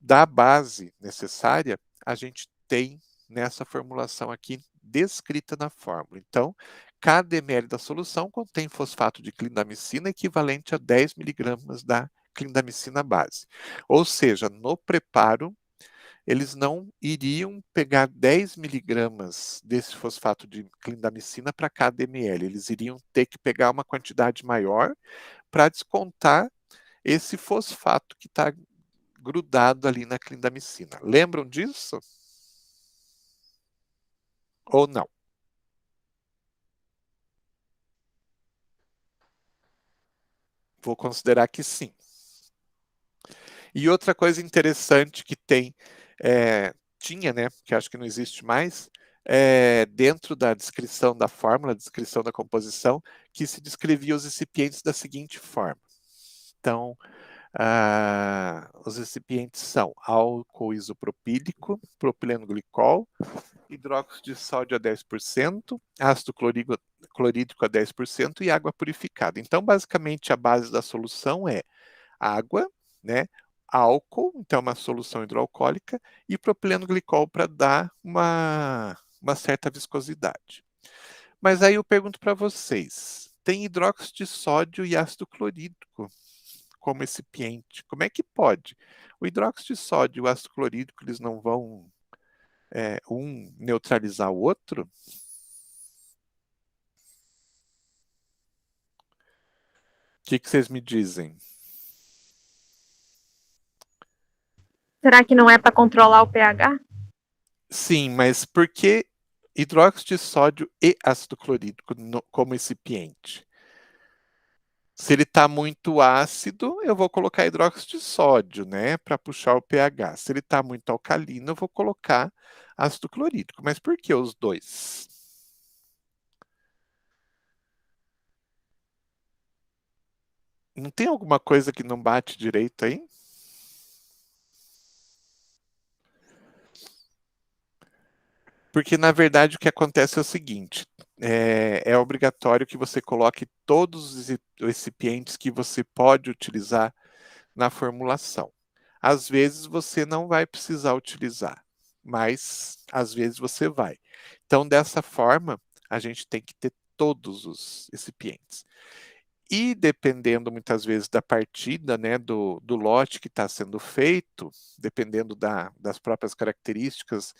da base necessária, a gente tem nessa formulação aqui descrita na fórmula. Então, cada ml da solução contém fosfato de clindamicina equivalente a 10 miligramas da clindamicina base. Ou seja, no preparo, eles não iriam pegar 10 miligramas desse fosfato de clindamicina para cada ml. Eles iriam ter que pegar uma quantidade maior para descontar esse fosfato que está grudado ali na clindamicina. Lembram disso? Ou não? Vou considerar que sim. E outra coisa interessante que tinha, né, que acho que não existe mais, dentro da descrição da fórmula, descrição da composição, que se descrevia os recipientes da seguinte forma. Então, os recipientes são álcool isopropílico, propileno glicol, hidróxido de sódio a 10%, ácido clorídrico a 10% e água purificada. Então, basicamente, a base da solução é água, né, álcool, então uma solução hidroalcoólica, e propileno glicol para dar uma certa viscosidade. Mas aí eu pergunto para vocês, tem hidróxido de sódio e ácido clorídrico como recipiente. Como é que pode? O hidróxido de sódio e o ácido clorídrico, eles não vão um neutralizar o outro? O que vocês me dizem?
Será que não é para controlar o pH?
Sim, mas por que hidróxido de sódio e ácido clorídrico como recipiente? Se ele está muito ácido, eu vou colocar hidróxido de sódio, né, para puxar o pH. Se ele está muito alcalino, eu vou colocar ácido clorídrico. Mas por que os dois? Não tem alguma coisa que não bate direito aí? Porque, na verdade, o que acontece é o seguinte: é obrigatório que você coloque todos os recipientes que você pode utilizar na formulação. Às vezes você não vai precisar utilizar, mas às vezes você vai. Então, dessa forma, a gente tem que ter todos os recipientes. E dependendo muitas vezes da partida, né, do lote que está sendo feito, dependendo das próprias características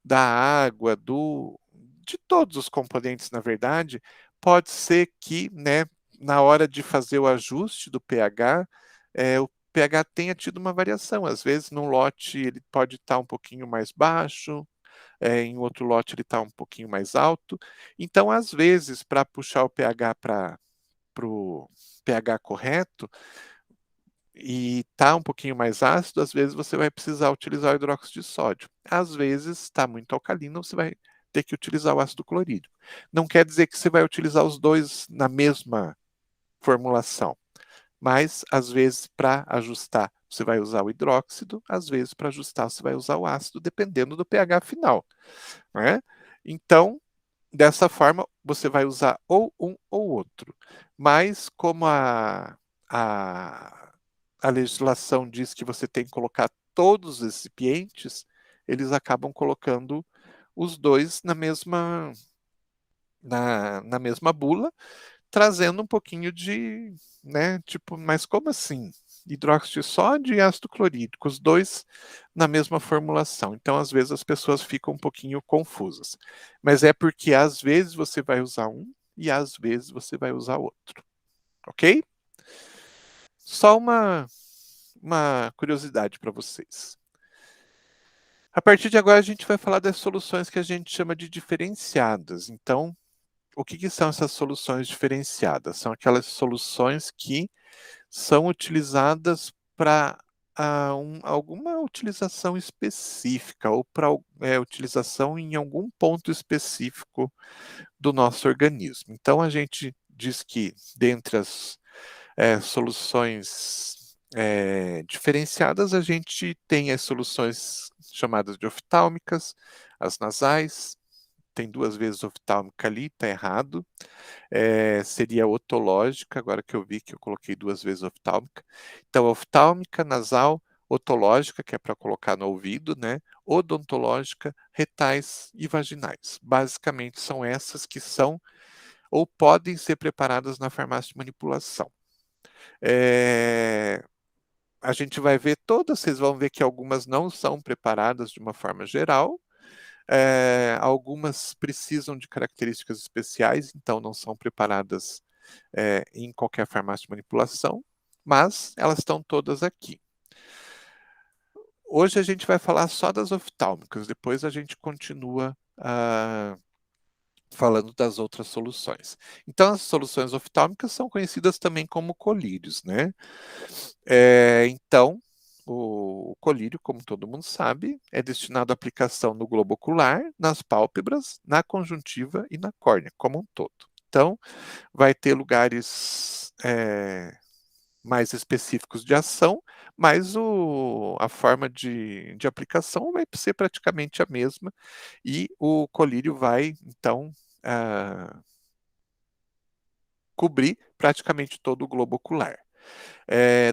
da água, de todos os componentes, na verdade, pode ser que, né, na hora de fazer o ajuste do pH, o pH tenha tido uma variação. Às vezes, num lote ele pode estar um pouquinho mais baixo, em outro lote ele está um pouquinho mais alto. Então, às vezes, para puxar o pH para o pH correto, e está um pouquinho mais ácido, às vezes você vai precisar utilizar o hidróxido de sódio. Às vezes está muito alcalino, você vai ter que utilizar o ácido clorídrico. Não quer dizer que você vai utilizar os dois na mesma formulação, mas às vezes para ajustar você vai usar o hidróxido, às vezes para ajustar você vai usar o ácido, dependendo do pH final. Né? Então, dessa forma, você vai usar ou um ou outro. Mas como a a legislação diz que você tem que colocar todos os recipientes, eles acabam colocando os dois na mesma bula, trazendo um pouquinho de, né, tipo, mas como assim? Hidróxido de sódio e ácido clorídrico, os dois na mesma formulação. Então, às vezes, as pessoas ficam um pouquinho confusas. Mas é porque, às vezes, você vai usar um e, às vezes, você vai usar outro. Ok? Só uma curiosidade para vocês. A partir de agora, a gente vai falar das soluções que a gente chama de diferenciadas. Então, o que são essas soluções diferenciadas? São aquelas soluções que são utilizadas para alguma utilização específica ou para utilização em algum ponto específico do nosso organismo. Então, a gente diz que, dentre as soluções diferenciadas, a gente tem as soluções chamadas de oftálmicas, as nasais, tem 2 vezes oftálmica ali, está errado. Seria otológica, agora que eu vi que eu coloquei 2 vezes oftálmica. Então, oftálmica, nasal, otológica, que é para colocar no ouvido, né? Odontológica, retais e vaginais. Basicamente, são essas que são ou podem ser preparadas na farmácia de manipulação. A gente vai ver todas, vocês vão ver que algumas não são preparadas de uma forma geral, algumas precisam de características especiais, então não são preparadas em qualquer farmácia de manipulação, mas elas estão todas aqui. Hoje a gente vai falar só das oftálmicas, depois a gente continua falando das outras soluções. Então, as soluções oftálmicas são conhecidas também como colírios, né? Então, o colírio, como todo mundo sabe, é destinado à aplicação no globo ocular, nas pálpebras, na conjuntiva e na córnea, como um todo. Então, vai ter lugares mais específicos de ação, mas a forma de aplicação vai ser praticamente a mesma e o colírio vai, então, cobrir praticamente todo o globo ocular.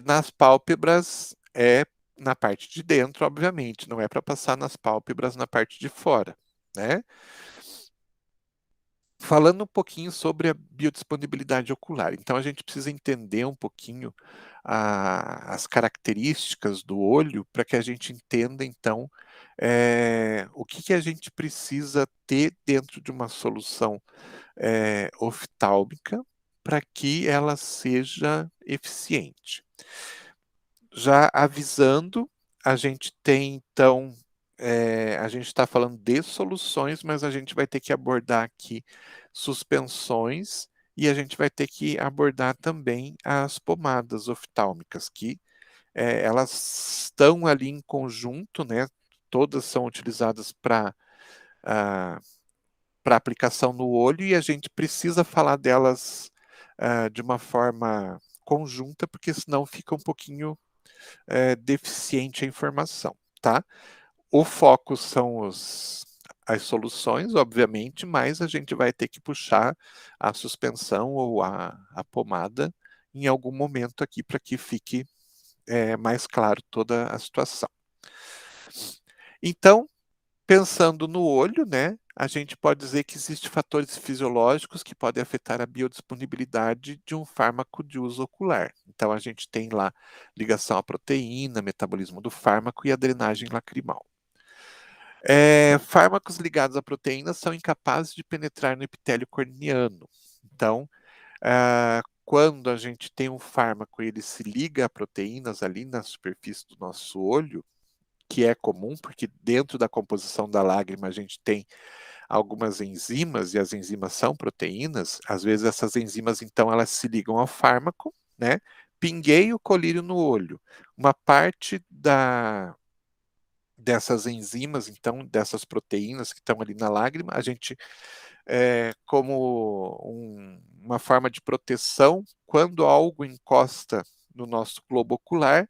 Nas pálpebras na parte de dentro, obviamente, não é para passar nas pálpebras na parte de fora, né? Falando um pouquinho sobre a biodisponibilidade ocular. Então, a gente precisa entender um pouquinho as características do olho para que a gente entenda, então, o que a gente precisa ter dentro de uma solução oftálmica para que ela seja eficiente. Já avisando, a gente tem, então, a gente está falando de soluções, mas a gente vai ter que abordar aqui suspensões e a gente vai ter que abordar também as pomadas oftálmicas, que elas estão ali em conjunto, né? Todas são utilizadas para aplicação no olho e a gente precisa falar delas de uma forma conjunta, porque senão fica um pouquinho deficiente a informação, tá? O foco são as soluções, obviamente, mas a gente vai ter que puxar a suspensão ou a pomada em algum momento aqui para que fique mais claro toda a situação. Então, pensando no olho, né, a gente pode dizer que existem fatores fisiológicos que podem afetar a biodisponibilidade de um fármaco de uso ocular. Então, a gente tem lá ligação à proteína, metabolismo do fármaco e a drenagem lacrimal. Fármacos ligados à proteína são incapazes de penetrar no epitélio corneano. Então, quando a gente tem um fármaco e ele se liga a proteínas ali na superfície do nosso olho, que é comum, porque dentro da composição da lágrima a gente tem algumas enzimas, e as enzimas são proteínas, às vezes essas enzimas, então, elas se ligam ao fármaco, né? Pinguei o colírio no olho. Uma parte dessas enzimas, então, dessas proteínas que estão ali na lágrima, a gente, como uma forma de proteção, quando algo encosta no nosso globo ocular,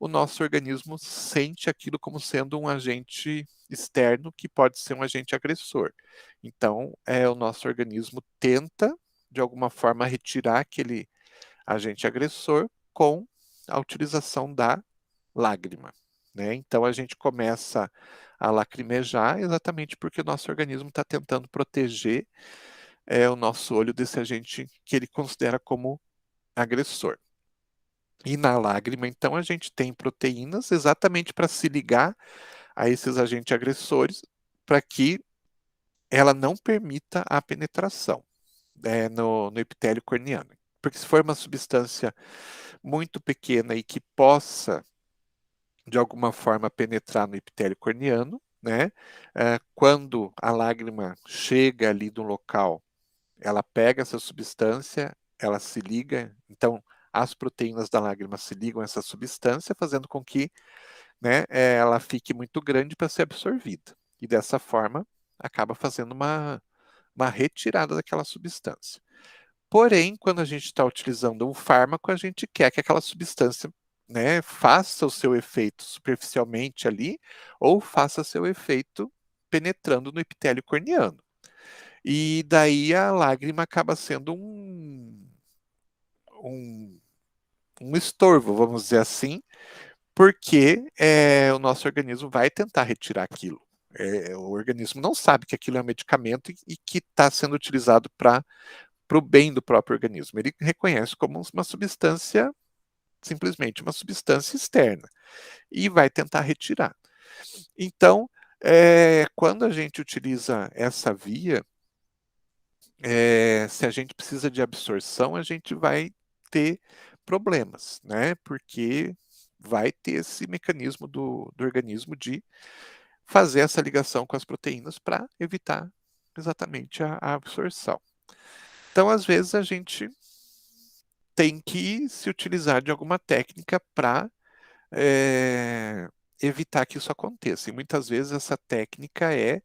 o nosso organismo sente aquilo como sendo um agente externo, que pode ser um agente agressor. Então, o nosso organismo tenta, de alguma forma, retirar aquele agente agressor com a utilização da lágrima, né? Então a gente começa a lacrimejar exatamente porque o nosso organismo está tentando proteger o nosso olho desse agente que ele considera como agressor. E na lágrima, então, a gente tem proteínas exatamente para se ligar a esses agentes agressores para que ela não permita a penetração no epitélio corneano. Porque se for uma substância muito pequena e que possa, de alguma forma, penetrar no epitélio corneano, né? Quando a lágrima chega ali no local, ela pega essa substância, ela se liga, então as proteínas da lágrima se ligam a essa substância, fazendo com que, né, ela fique muito grande para ser absorvida. E dessa forma, acaba fazendo uma retirada daquela substância. Porém, quando a gente está utilizando um fármaco, a gente quer que aquela substância, né, faça o seu efeito superficialmente ali, ou faça seu efeito penetrando no epitélio corneano. E daí a lágrima acaba sendo um estorvo, vamos dizer assim, porque o nosso organismo vai tentar retirar aquilo. O organismo não sabe que aquilo é um medicamento e que está sendo utilizado para o bem do próprio organismo. Ele reconhece como uma substância, simplesmente uma substância externa, e vai tentar retirar. Então, quando a gente utiliza essa via, se a gente precisa de absorção, a gente vai ter problemas, né? Porque vai ter esse mecanismo do organismo de fazer essa ligação com as proteínas para evitar exatamente a absorção. Então, às vezes, a gente tem que se utilizar de alguma técnica para evitar que isso aconteça. E muitas vezes essa técnica é,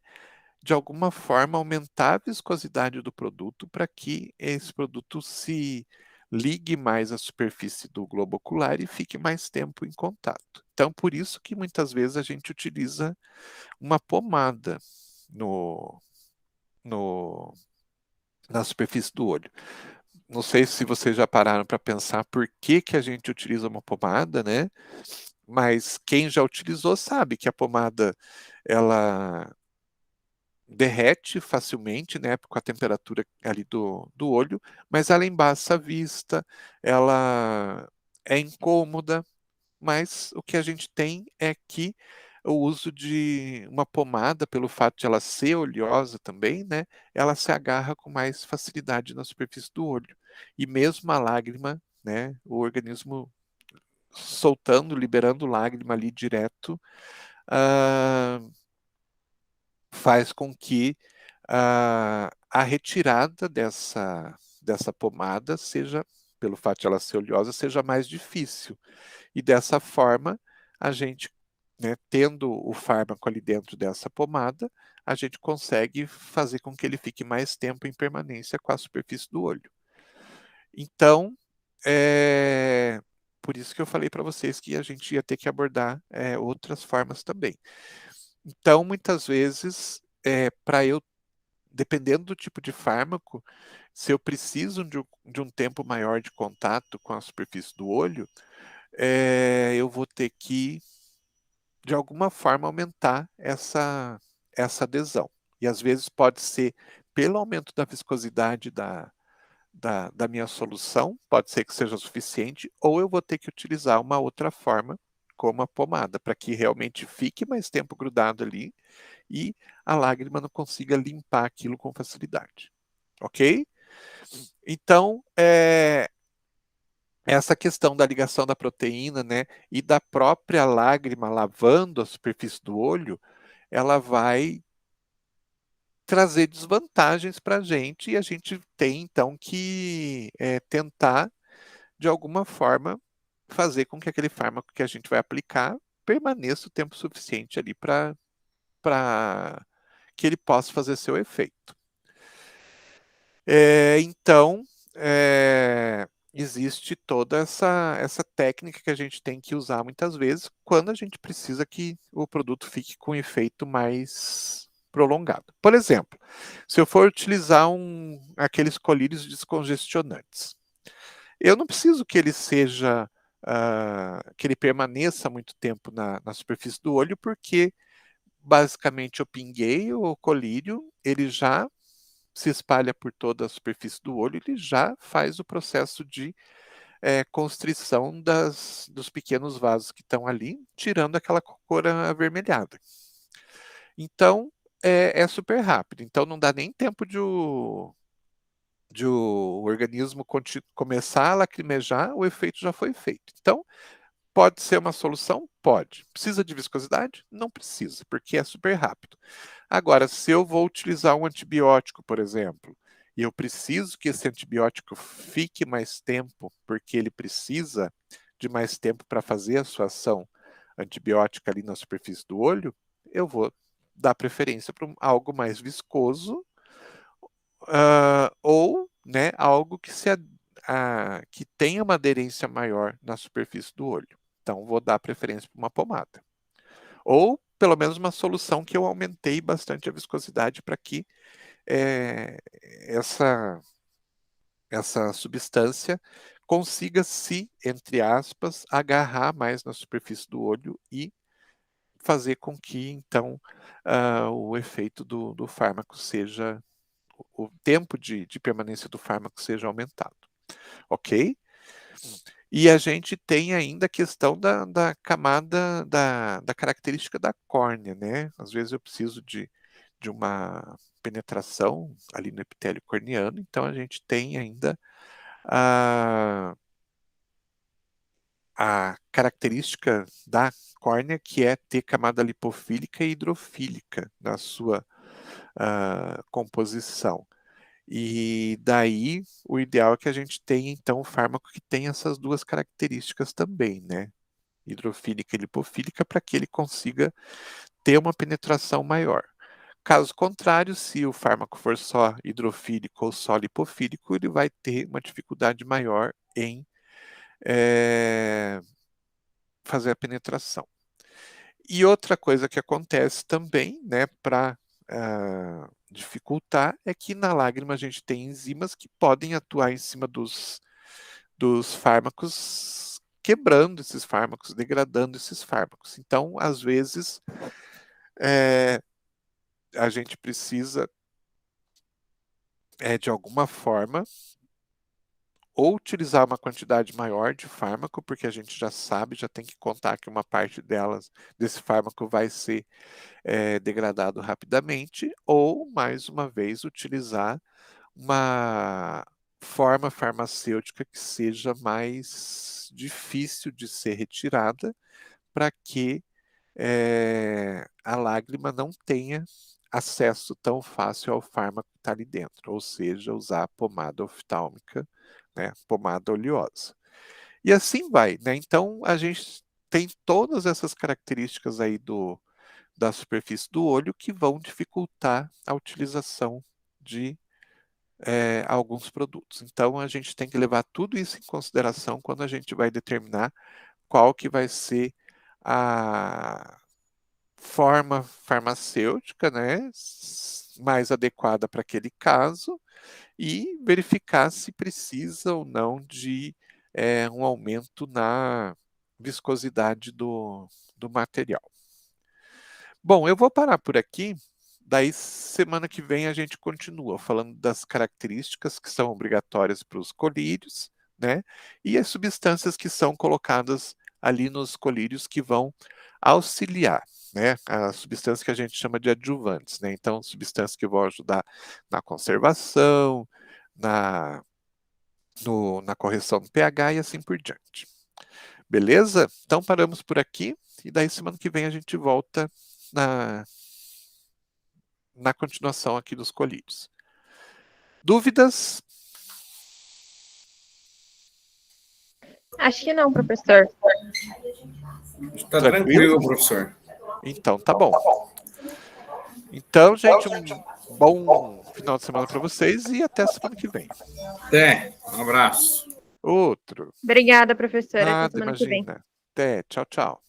de alguma forma, aumentar a viscosidade do produto para que esse produto se ligue mais à superfície do globo ocular e fique mais tempo em contato. Então, por isso que muitas vezes a gente utiliza uma pomada na superfície do olho. Não sei se vocês já pararam para pensar por que a gente utiliza uma pomada, né? Mas quem já utilizou sabe que a pomada, ela derrete facilmente, né, com a temperatura ali do olho, mas ela embaça a vista, ela é incômoda, mas o que a gente tem é que o uso de uma pomada, pelo fato de ela ser oleosa também, né, ela se agarra com mais facilidade na superfície do olho. E mesmo a lágrima, né, o organismo soltando, liberando lágrima ali direto, faz com que a retirada dessa pomada seja, pelo fato de ela ser oleosa, seja mais difícil. E dessa forma, a gente, né, tendo o fármaco ali dentro dessa pomada, a gente consegue fazer com que ele fique mais tempo em permanência com a superfície do olho. Então, por isso que eu falei para vocês que a gente ia ter que abordar outras formas também. Então, muitas vezes, para eu, dependendo do tipo de fármaco, se eu preciso de um tempo maior de contato com a superfície do olho, eu vou ter que, de alguma forma, aumentar essa adesão. E às vezes pode ser pelo aumento da viscosidade da minha solução, pode ser que seja suficiente, ou eu vou ter que utilizar uma outra forma, como a pomada, para que realmente fique mais tempo grudado ali e a lágrima não consiga limpar aquilo com facilidade. Ok? Então, essa questão da ligação da proteína, né, e da própria lágrima lavando a superfície do olho, ela vai trazer desvantagens para a gente e a gente tem, então, que tentar, de alguma forma, fazer com que aquele fármaco que a gente vai aplicar permaneça o tempo suficiente ali para que ele possa fazer seu efeito. Então, existe toda essa técnica que a gente tem que usar muitas vezes quando a gente precisa que o produto fique com um efeito mais prolongado. Por exemplo, se eu for utilizar aqueles colírios descongestionantes, eu não preciso que ele seja que ele permaneça muito tempo na superfície do olho, porque basicamente o pinguei, o colírio, ele já se espalha por toda a superfície do olho, ele já faz o processo de constrição dos pequenos vasos que estão ali, tirando aquela cor avermelhada. Então, é super rápido. Então, não dá nem tempo de o organismo começar a lacrimejar, o efeito já foi feito. Então, pode ser uma solução? Pode. Precisa de viscosidade? Não precisa, porque é super rápido. Agora, se eu vou utilizar um antibiótico, por exemplo, e eu preciso que esse antibiótico fique mais tempo, porque ele precisa de mais tempo para fazer a sua ação antibiótica ali na superfície do olho, eu vou dar preferência para algo mais viscoso, ou algo que tenha uma aderência maior na superfície do olho. Então, vou dar preferência para uma pomada. Ou, pelo menos, uma solução que eu aumentei bastante a viscosidade para que essa substância consiga se, entre aspas, agarrar mais na superfície do olho e fazer com que, então, o efeito do fármaco seja, o tempo de permanência do fármaco seja aumentado. Ok? E a gente tem ainda a questão da camada, da característica da córnea, né? Às vezes eu preciso de uma penetração ali no epitélio corneano, então a gente tem ainda a característica da córnea, que é ter camada lipofílica e hidrofílica na sua composição. E daí, o ideal é que a gente tenha, então, um fármaco que tenha essas duas características também, né? Hidrofílica e lipofílica, para que ele consiga ter uma penetração maior. Caso contrário, se o fármaco for só hidrofílico ou só lipofílico, ele vai ter uma dificuldade maior em fazer a penetração. E outra coisa que acontece também, né, para dificultar, é que na lágrima a gente tem enzimas que podem atuar em cima dos fármacos, quebrando esses fármacos, degradando esses fármacos. Então, às vezes, a gente precisa, de alguma forma, ou utilizar uma quantidade maior de fármaco, porque a gente já sabe, já tem que contar que uma parte desse fármaco vai ser degradado rapidamente, ou, mais uma vez, utilizar uma forma farmacêutica que seja mais difícil de ser retirada, para que a lágrima não tenha acesso tão fácil ao fármaco que está ali dentro, ou seja, usar a pomada oftálmica, né, pomada oleosa. E assim vai, né? Então, a gente tem todas essas características aí da superfície do olho que vão dificultar a utilização de alguns produtos. Então, a gente tem que levar tudo isso em consideração quando a gente vai determinar qual que vai ser a forma farmacêutica, né, mais adequada para aquele caso, e verificar se precisa ou não de um aumento na viscosidade do material. Bom, eu vou parar por aqui. Daí, semana que vem, a gente continua falando das características que são obrigatórias para os colírios, né? E as substâncias que são colocadas ali nos colírios que vão auxiliar, né? A substância que a gente chama de adjuvantes, né? Então, substâncias que vão ajudar na conservação, na correção do pH e assim por diante. Beleza? Então, paramos por aqui. E daí, semana que vem, a gente volta na continuação aqui dos colírios. Dúvidas?
Acho que não, professor.
Está tranquilo, professor.
Então, tá bom. Então, gente, um bom final de semana para vocês e até a semana que vem.
Até. Um abraço.
Outro.
Obrigada, professora.
Nada,
Até semana que vem.
imagina. Até. Tchau, tchau.